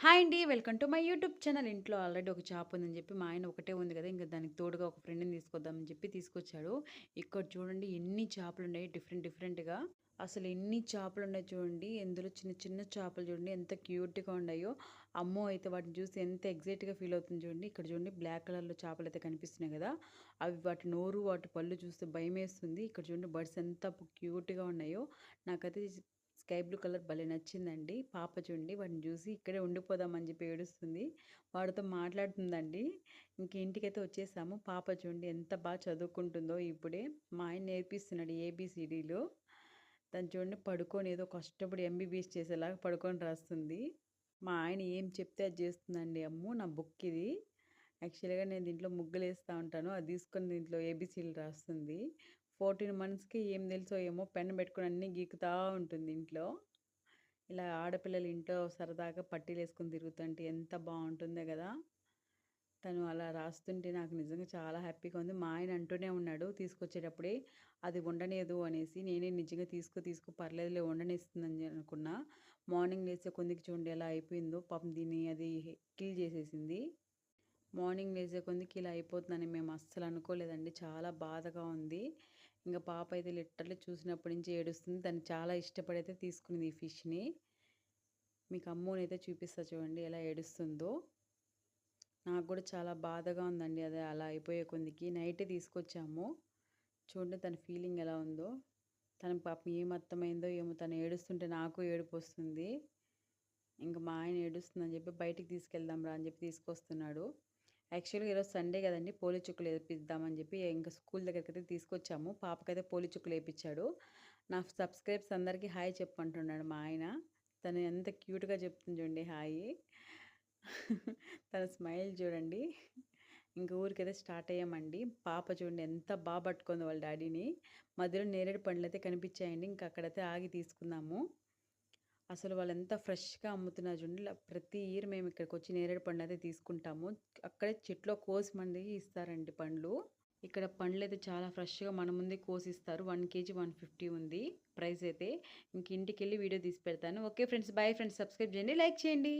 Hi అండి. Welcome to my YouTube channel. ఇంట్లో already ఒక చేప ఉందని చెప్పి మా ఆయన ఒకటే ఉంది కదా! ఇంక దానికి తోడుగా ఒక ఫ్రెండ్‌ని తీసుకొద్దామని చెప్పి తీసుకొచ్చాడు. ఇక్కడ చూడండి ఎన్ని చేపలున్నాయి డిఫరెంట్ డిఫరెంట్‌గా. అసలు ఎన్ని చేపలున్నాయి చూడండి. ఇందులో చిన్న చిన్న చేపలు చూడండి ఎంత క్యూట్‌గా ఉన్నాయో. అమ్మో! అయితే వాటిని చూసి ఎంత ఎక్సైట్‌గా ఫీల్ అవుతుంది చూడండి. ఇక్కడ చూడండి బ్లాక్ కలర్‌లో చేపలైతే కనిపిస్తున్నాయి కదా! అవి వాటి నోరు, వాటి పళ్ళు చూస్తే భయమేస్తుంది. ఇక్కడ చూడండి బర్డ్స్ ఎంత క్యూట్‌గా ఉన్నాయో. నాకైతే స్కై బ్లూ కలర్ భలే నచ్చిందండి. పాప చూడండి వాడిని చూసి ఇక్కడే ఉండిపోదామని చెప్పి ఏడుస్తుంది. వాడితో మాట్లాడుతుందండి. ఇంక ఇంటికైతే వచ్చేసాము. పాప చూడండి ఎంత బాగా చదువుకుంటుందో ఇప్పుడే. మా ఆయన నేర్పిస్తున్నాడు ఏబీసీడీలు. తను చూడండి పడుకొని ఏదో కష్టపడి ఎంబీబీఎస్ చేసేలాగా పడుకొని రాస్తుంది. మా ఆయన ఏం చెప్తే అది చేస్తుందండి. అమ్మో! నా బుక్ ఇది. యాక్చువల్‌గా నేను దీంట్లో ముగ్గులేస్తా ఉంటాను. అది తీసుకొని దీంట్లో ఏబీసీలు రాస్తుంది. 14 మంత్స్‌కి ఏం తెలుసో ఏమో పెన్ పెట్టుకొని అన్నీ గీకుతా ఉంటుంది ఇంట్లో. ఇలా ఆడపిల్లలు ఇంట్లో సరదాగా పట్టీలేసుకొని తిరుగుతుంటే ఎంత బావుంటుందో గదా! తను అలా రాస్తుంటే నాకు నిజంగా చాలా హ్యాపీగా ఉంది. మా ఆయన అంటూనే ఉన్నాడు తీసుకొచ్చేటప్పుడే, అది ఉండనీయదు అనేసి. నేనే నిజంగా తీసుకో పర్లేదులే ఉండనిస్తుందని అనుకున్నా. మార్నింగ్ లేసే కొందికి చూడండి ఎలా అయిపోయిందో. పాపం దీన్ని అది కిల్ చేసేసింది. మార్నింగ్ లేసే కొందికి ఇలా అయిపోతుందని మేము అస్సలు అనుకోలేదండి. చాలా బాధగా ఉంది. ఇంక పాప అయితే లిటరల్లీ చూసినప్పటి నుంచి ఏడుస్తుంది. తను చాలా ఇష్టపడైతే తీసుకునింది ఈ ఫిష్‌ని. మీకు అమ్మోనైతే చూపిస్తా చూడండి ఎలా ఏడుస్తుందో. నాకు గూడా చాలా బాధగా ఉందండి. అది అలా అయిపోయే కొందికి. నైటే తీసుకొచ్చాము. చూడండి తన ఫీలింగ్ ఎలా ఉందో. తనకి పాపం ఏం అర్థమైందో ఏమో తను ఏడుస్తుంటే నాకు ఏడుపొస్తుంది. ఇంక మా ఆయన ఏడుస్తుందని చెప్పి బయటికి తీసుకెళ్దాం రా అని చెప్పి తీసుకొస్తున్నాడు. యాక్చువల్‌గా ఈరోజు సండే గదండీ! పోలి చుక్కలు ఏపిద్దామని చెప్పి ఇంక స్కూల్ దగ్గరికైతే తీసుకొచ్చాము. పాపకైతే పోలి చుక్కలు ఏపిచ్చాడు. నా సబ్‌స్క్రైబర్స్ అందరికీ హాయ్ చెప్పంటున్నాడు మా ఆయన. తను ఎంత క్యూట్‌గా చెప్తుంది చూడండి హాయి. తన స్మైల్ చూడండి. ఇంక ఊరికైతే స్టార్ట్ అయ్యామండి. పాప చూడండి ఎంత పట్టుకుందో వాళ్ళ డ్యాడీని. మధ్యలో నేరేడు పండ్లయితే కనిపిచ్చాయండి. ఇంక అక్కడైతే ఆగి తీసుకున్నాము. అసలు వాళ్ళెంత ఫ్రెష్‌గా అమ్ముతున్నారు చూడండి. ప్రతి ఇయర్ మేము ఇక్కడికొచ్చి నేరేడు పండ్లయితే తీసుకుంటాము. అక్కడే చెట్లో కోసి మనకి ఇస్తారండి పండ్లు. ఇక్కడ పండ్లయితే చాలా ఫ్రెష్‌గా మన ముందే కోసిస్తారు. 1 కేజీ 150 ఉంది ప్రైస్ అయితే. ఇంక ఇంటికెళ్ళి వీడియో తీసి పెడతాను. Okay friends. Bye friends. Subscribe చేయండి. లైక్ చేయండి.